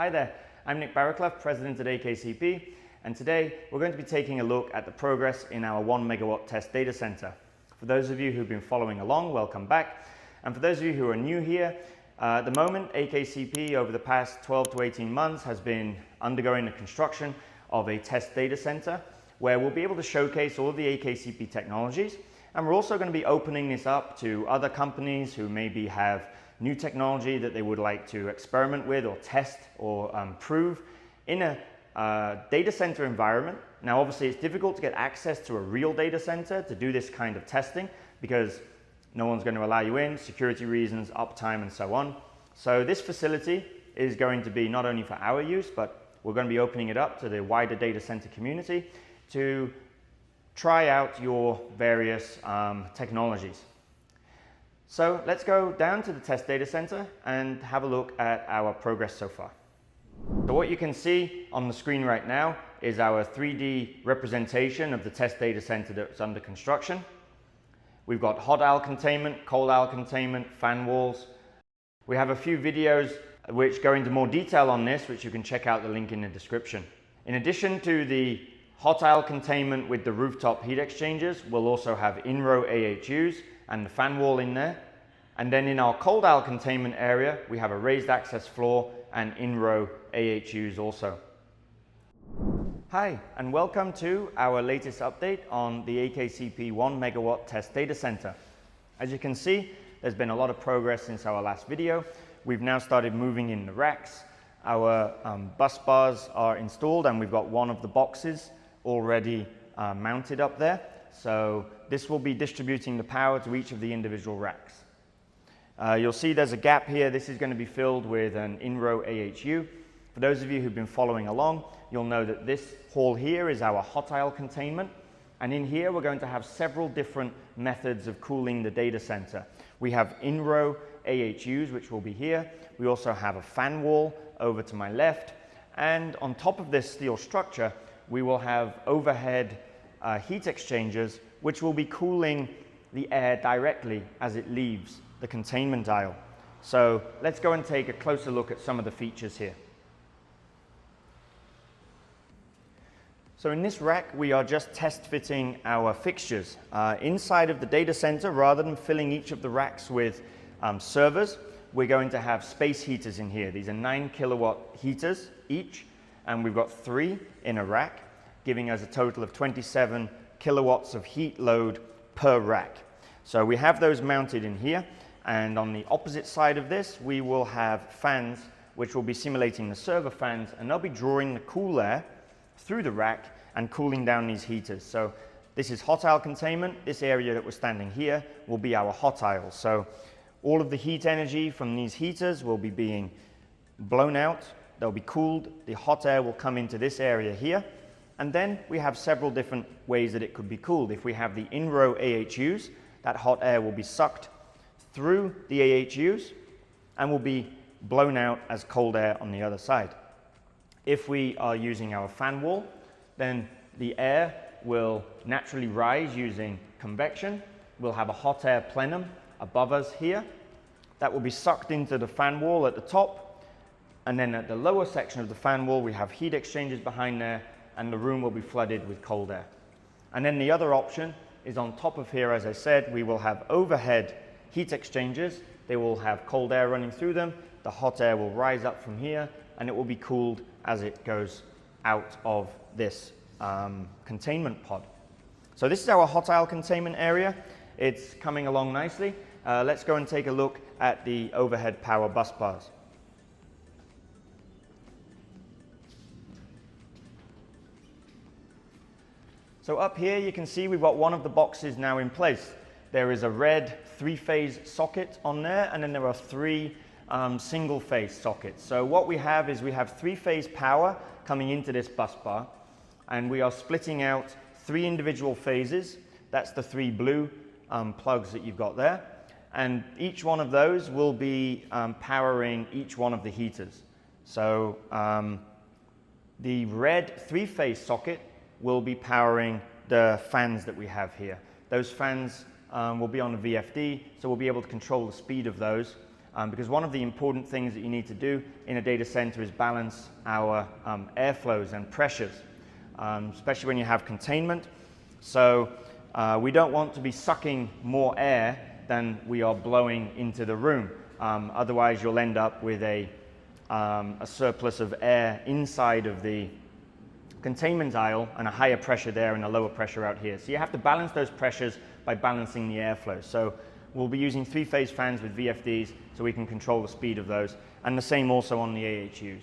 Hi there, I'm Nick Barraclough, President at AKCP, and today we're going to be taking a look at the progress in our 1 megawatt test data center. For those of you who've been following along, welcome back. And for those of you who are new here, at the moment AKCP over the past 12 to 18 months has been undergoing the construction of a test data center where we'll be able to showcase all of the AKCP technologies, and we're also going to be opening this up to other companies who maybe have new technology that they would like to experiment with or test or prove in a data center environment. Now obviously it's difficult to get access to a real data center to do this kind of testing because no one's going to allow you in, security reasons, uptime and so on. So this facility is going to be not only for our use, but we're going to be opening it up to the wider data center community to try out your various technologies. So let's go down to the test data center and have a look at our progress so far. So what you can see on the screen right now is our 3D representation of the test data center that's under construction. We've got hot aisle containment, cold aisle containment, fan walls. We have a few videos which go into more detail on this, which you can check out the link in the description. In addition to the hot aisle containment with the rooftop heat exchangers, we'll also have in-row AHUs and the fan wall in there. And then in our cold aisle containment area, we have a raised access floor and in-row AHUs also. Hi, and welcome to our latest update on the AKCP 1 megawatt test data center. As you can see, there's been a lot of progress since our last video. We've now started moving in the racks. Our bus bars are installed and we've got one of the boxes already mounted up there. So this will be distributing the power to each of the individual racks. You'll see there's a gap here. This is going to be filled with an in-row AHU. For those of you who've been following along, you'll know that this hall here is our hot aisle containment. And in here, we're going to have several different methods of cooling the data center. We have in-row AHUs, which will be here. We also have a fan wall over to my left. And on top of this steel structure, we will have overhead heat exchangers, which will be cooling the air directly as it leaves the containment aisle. So let's go and take a closer look at some of the features here. So in this rack, we are just test fitting our fixtures. Inside of the data center, rather than filling each of the racks with servers, we're going to have space heaters in here. These are 9 kilowatt heaters each, and we've got 3 in a rack, giving us a total of 27 kilowatts of heat load per rack. So we have those mounted in here, and on the opposite side of this, we will have fans which will be simulating the server fans, and they'll be drawing the cool air through the rack and cooling down these heaters. So this is hot aisle containment. This area that we're standing here will be our hot aisle. So all of the heat energy from these heaters will be being blown out. They'll be cooled. The hot air will come into this area here. And then we have several different ways that it could be cooled. If we have the in-row AHUs, that hot air will be sucked through the AHUs and will be blown out as cold air on the other side. If we are using our fan wall, then the air will naturally rise using convection. We'll have a hot air plenum above us here. That will be sucked into the fan wall at the top. And then at the lower section of the fan wall, we have heat exchangers behind there, and the room will be flooded with cold air. And then the other option is on top of here, as I said, we will have overhead heat exchangers. They will have cold air running through them. The hot air will rise up from here, and it will be cooled as it goes out of this containment pod. So this is our hot aisle containment area. It's coming along nicely. Let's go and take a look at the overhead power bus bars. So up here you can see we've got one of the boxes now in place. There is a red 3-phase socket on there, and then there are 3 single-phase sockets. So what we have is we have 3-phase power coming into this bus bar, and we are splitting out 3 individual phases. That's the 3 blue plugs that you've got there. And each one of those will be powering each one of the heaters. So the red 3-phase socket will be powering the fans that we have here. Those fans will be on a VFD, so we'll be able to control the speed of those. because one of the important things that you need to do in a data center is balance our airflows and pressures, especially when you have containment. So we don't want to be sucking more air than we are blowing into the room. Otherwise, you'll end up with a surplus of air inside of the containment aisle and a higher pressure there and a lower pressure out here. So you have to balance those pressures by balancing the airflow. So we'll be using 3-phase fans with VFDs so we can control the speed of those, and the same also on the AHUs.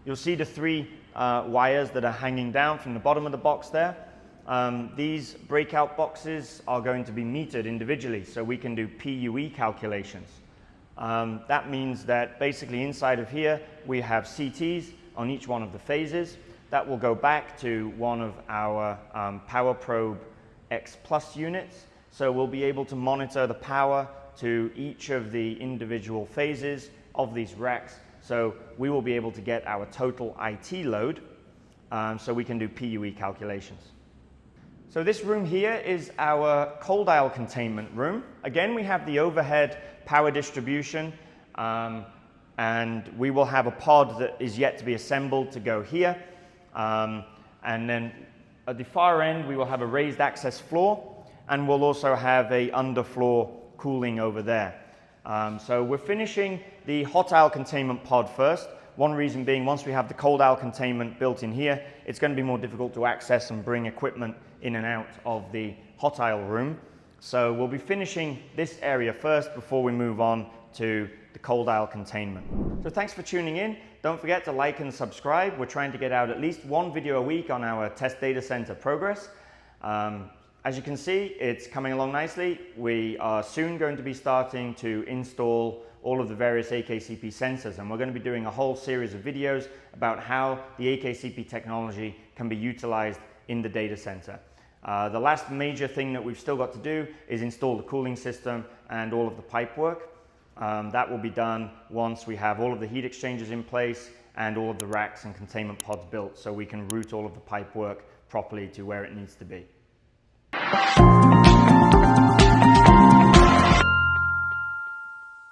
You'll see the 3 wires that are hanging down from the bottom of the box there. These breakout boxes are going to be metered individually, so we can do PUE calculations. That means that basically inside of here we have CTs on each one of the phases. That will go back to one of our Power Probe X Plus units. So we'll be able to monitor the power to each of the individual phases of these racks. So we will be able to get our total IT load, so we can do PUE calculations. So this room here is our cold aisle containment room. Again, we have the overhead power distribution, and we will have a pod that is yet to be assembled to go here. And then at the far end, we will have a raised access floor, and we'll also have a underfloor cooling over there. So we're finishing the hot aisle containment pod first. One reason being, once we have the cold aisle containment built in here, it's going to be more difficult to access and bring equipment in and out of the hot aisle room. So we'll be finishing this area first before we move on to the cold aisle containment. So thanks for tuning in. Don't forget to like and subscribe. We're trying to get out at least 1 video a week on our test data center progress. As you can see, it's coming along nicely. We are soon going to be starting to install all of the various AKCP sensors, and we're going to be doing a whole series of videos about how the AKCP technology can be utilized in the data center. The last major thing that we've still got to do is install the cooling system and all of the pipe work. That will be done once we have all of the heat exchangers in place and all of the racks and containment pods built, so we can route all of the pipe work properly to where it needs to be.